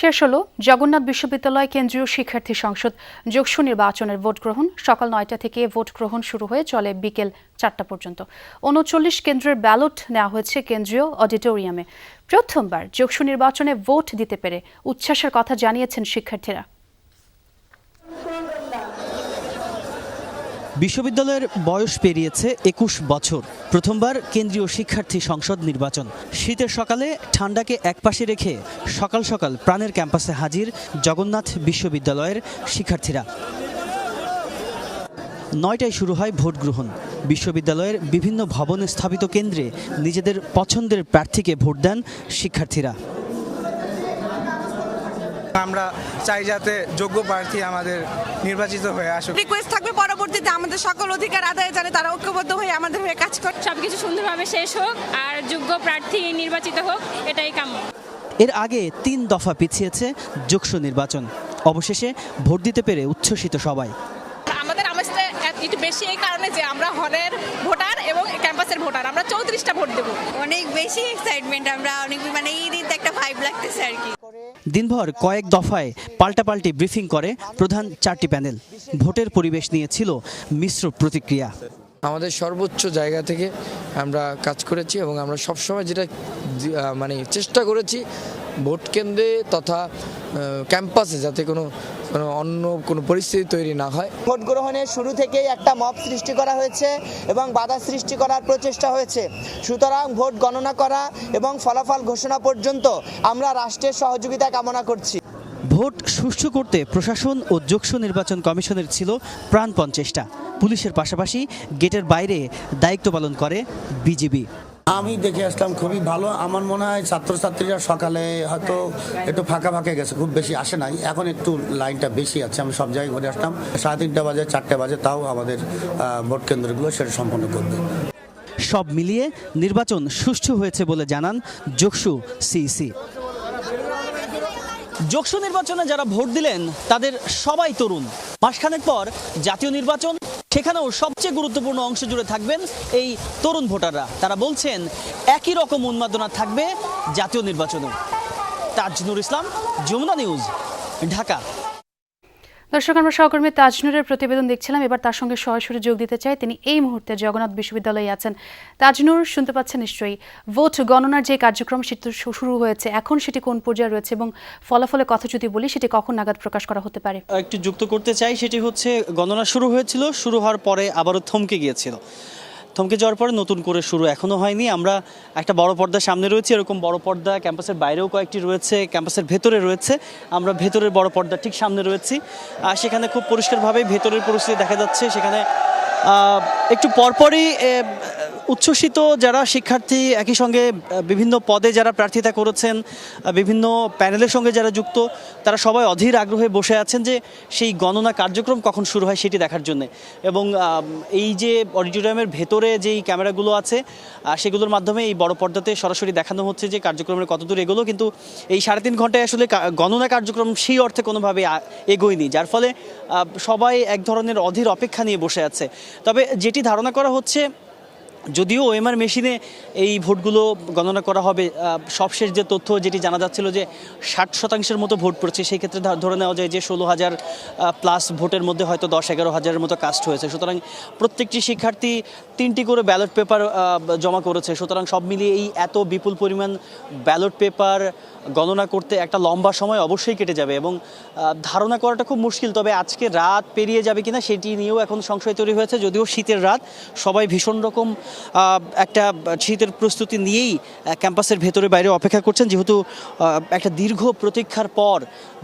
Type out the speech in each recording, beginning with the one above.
শেষ হলো জগন্নাথ বিশ্ববিদ্যালয় কেন্দ্রীয় শিক্ষার্থী সংসদ যোগসু নির্বাচনের ভোট গ্রহণ। সকাল ৯টা থেকে ভোট গ্রহণ শুরু হয়ে চলে বিকেল ৪টা পর্যন্ত। ৩৯ কেন্দ্রের ব্যালট নেওয়া হয়েছে কেন্দ্রীয় অডিটোরিয়ামে। প্রথমবার যোগসু নির্বাচনে ভোট দিতে পেরে উচ্ছ্বাসের কথা জানিয়েছেন শিক্ষার্থীরা। বিশ্ববিদ্যালয়ের বয়স পেরিয়েছে ২১ বছর। প্রথমবার কেন্দ্রীয় শিক্ষার্থী সংসদ নির্বাচন। শীতের সকালে ঠান্ডাকে একপাশে রেখে সকাল সকাল প্রাণের ক্যাম্পাসে হাজির জগন্নাথ বিশ্ববিদ্যালয়ের শিক্ষার্থীরা। ৯টায় শুরু হয় ভোট গ্রহণ। বিশ্ববিদ্যালয়ের বিভিন্ন ভবনে স্থাপিত কেন্দ্রে নিজেদের পছন্দের প্রার্থীকে ভোট দেন শিক্ষার্থীরা। আমরা চাই যাতে যোগ্য প্রার্থী আমাদের নির্বাচিত হয়ে আসুক। রিকোয়েস্ট থাকবে পরবর্তীতে আমাদের সকল অধিকার আদায়ে জানে তারা ঐক্যবদ্ধ হয়ে আমাদের হয়ে কাজ করে। সবকিছু সুন্দরভাবে শেষ হোক আর যোগ্য প্রার্থী নির্বাচিত হোক, এটাই কাম্য। এর আগে ৩ দফা পিছিয়েছে যোগসু নির্বাচন। অবশেষে ভোট দিতে পেরে উচ্ছ্বসিত সবাই। আমাদের আমেজটা একটু বেশি এই কারণে যে আমরা হলের ভোটার এবং ক্যাম্পাসের ভোটার, আমরা 34টা ভোট দেব। অনেক বেশি এক্সাইটমেন্ট, আমরা অনেক মানে এই দিন একটা ভাইব লাগতেছে আর কি। দিনভর কয়েক দফায় পাল্টাপাল্টি ব্রিফিং করে প্রধান 4টি প্যানেল। ভোটের পরিবেশ নিয়ে ছিল মিশ্র প্রতিক্রিয়া। আমাদের সর্বোচ্চ জায়গা থেকে আমরা কাজ করেছি এবং আমরা সবসময় যেটা মানে চেষ্টা করেছি ভোট কেন্দ্রে তথা ক্যাম্পাসে যাতে অন্য কোনো পরিস্থিতি তৈরি না হয়। ভোট গ্রহণের শুরু থেকেই একটা মব সৃষ্টি করা হয়েছে এবং বাধা সৃষ্টি করার প্রচেষ্টা হয়েছে। সুতরাং ভোট গণনা করা এবং ফলাফল ঘোষণা পর্যন্ত আমরা রাষ্ট্রের সহযোগিতা কামনা করছি। ভোট সুষ্ঠু করতে প্রশাসন ও যোগসু নির্বাচন কমিশনের ছিল প্রাণপণ চেষ্টা। পুলিশের পাশাপাশি গেটের বাইরে দায়িত্ব পালন করে বিজিবি। আমি দেখে আসলাম খুবই ভালো। আমার মনে হয় ছাত্রছাত্রীরা সকালে হয়তো একটু ফাঁকা গেছে, খুব বেশি আসে নাই। এখন একটু লাইনটা বেশি আছে। আমি সব জায়গায় ঘুরে আসলাম, 3:30 বাজে 4টা বাজে, তাও আমাদের ভোট কেন্দ্রগুলো সেটা সম্পন্ন করবে। সব মিলিয়ে নির্বাচন সুষ্ঠু হয়েছে বলে জানান যোগসু সিইসি। যোগসু নির্বাচনে যারা ভোট দিলেন তাদের সবাই তরুণ। মাসখানেক পর জাতীয় নির্বাচন, সেখানেও সবচেয়ে গুরুত্বপূর্ণ অংশ জুড়ে থাকবেন এই তরুণ ভোটাররা। তারা বলছেন একই রকম উন্মাদনা থাকবে জাতীয় নির্বাচনে। তাজনুর ইসলাম, যমুনা নিউজ, ঢাকা। দর্শক, আমরা সহকর্মী তাজনুরের প্রতিবেদন দেখছিলাম। এবার তার সঙ্গে সরাসরি যোগ দিতে চাই। তিনি এই মুহূর্তে জগন্নাথ বিশ্ববিদ্যালয়ে আছেন। তাজনুর, শুনতে পাচ্ছেন নিশ্চয়ই। ভোট গণনার যে কার্যক্রম সেটি শুরু হয়েছে, এখন সেটি কোন পর্যায়ে রয়েছে এবং ফলাফলের কথা যদি বলি সেটি কখন নাগাদ প্রকাশ করা হতে পারে? একটু যুক্ত করতে চাই, সেটি হচ্ছে গণনা শুরু হয়েছিল, শুরু হওয়ার পরে আবারও থমকে গিয়েছিল। থমকে যাওয়ার পরে নতুন করে শুরু এখনও হয়নি। আমরা একটা বড় পর্দার সামনে রয়েছি, এরকম বড় পর্দা ক্যাম্পাসের বাইরেও কয়েকটি রয়েছে, ক্যাম্পাসের ভেতরে রয়েছে। আমরা ভেতরের বড় পর্দা ঠিক সামনে রয়েছি। আর সেখানে খুব পরিষ্কারভাবে ভেতরের পরিস্থিতি দেখা যাচ্ছে। সেখানে একটু পরপরই উচ্ছ্বসিত যারা শিক্ষার্থী, একই সঙ্গে বিভিন্ন পদে যারা প্রার্থিতা করেছেন, বিভিন্ন প্যানেলের সঙ্গে যারা যুক্ত, তারা সবাই অধীর আগ্রহে বসে আছেন যে সেই গণনা কার্যক্রম কখন শুরু হয় সেটি দেখার জন্য। এবং এই যে অডিটোরিয়ামের ভেতরে যেই ক্যামেরাগুলো আছে সেগুলোর মাধ্যমে এই বড় পর্দাতে সরাসরি দেখানো হচ্ছে যে কার্যক্রমের কতদূর এগোলো। কিন্তু এই 3.5 ঘন্টায় আসলে গণনা কার্যক্রম সেই অর্থে কোনোভাবে এগোয়নি, যার ফলে সবাই এক ধরনের অধীর অপেক্ষা নিয়ে বসে আছে। তবে যেটি ধারণা করা হচ্ছে, যদিও ওএমআর মেশিনে এই ভোটগুলো গণনা করা হবে, সবশেষ যে তথ্য যেটি জানা যাচ্ছিল যে 60% মতো ভোট পড়ছে, সেই ক্ষেত্রে ধরে নেওয়া যায় যে 16,000 প্লাস ভোটের মধ্যে হয়তো 10-11,000-এর মতো কাস্ট হয়েছে। সুতরাং প্রত্যেকটি শিক্ষার্থী 3টি করে ব্যালট পেপার জমা করেছে। সুতরাং সব মিলিয়ে এই এত বিপুল পরিমাণ ব্যালট পেপার গণনা করতে একটা লম্বা সময় অবশ্যই কেটে যাবে এবং ধারণা করাটা খুব মুশকিল। তবে আজকে রাত পেরিয়ে যাবে কিনা সেটি নিয়েও এখন সংশয় তৈরি হয়েছে। যদিও শীতের রাত, সবাই ভীষণ রকম একটা শীতের প্রস্তুতি নিয়েই ক্যাম্পাসের ভেতরে বাইরে অপেক্ষা করছেন, যেহেতু একটা দীর্ঘ প্রতীক্ষার পর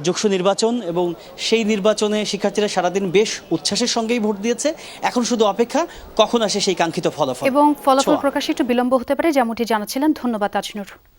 যোগসু নির্বাচন এবং সেই নির্বাচনে শিক্ষার্থীরা সারাদিন বেশ উচ্ছ্বাসের সঙ্গেই ভোট দিয়েছে। এখন শুধু অপেক্ষা কখন আসে সেই কাঙ্ক্ষিত ফলাফল। এবং ফলাফল প্রকাশে একটু বিলম্ব হতে পারে, যেমনটি জানাচ্ছিলেন। ধন্যবাদ তাজনুর।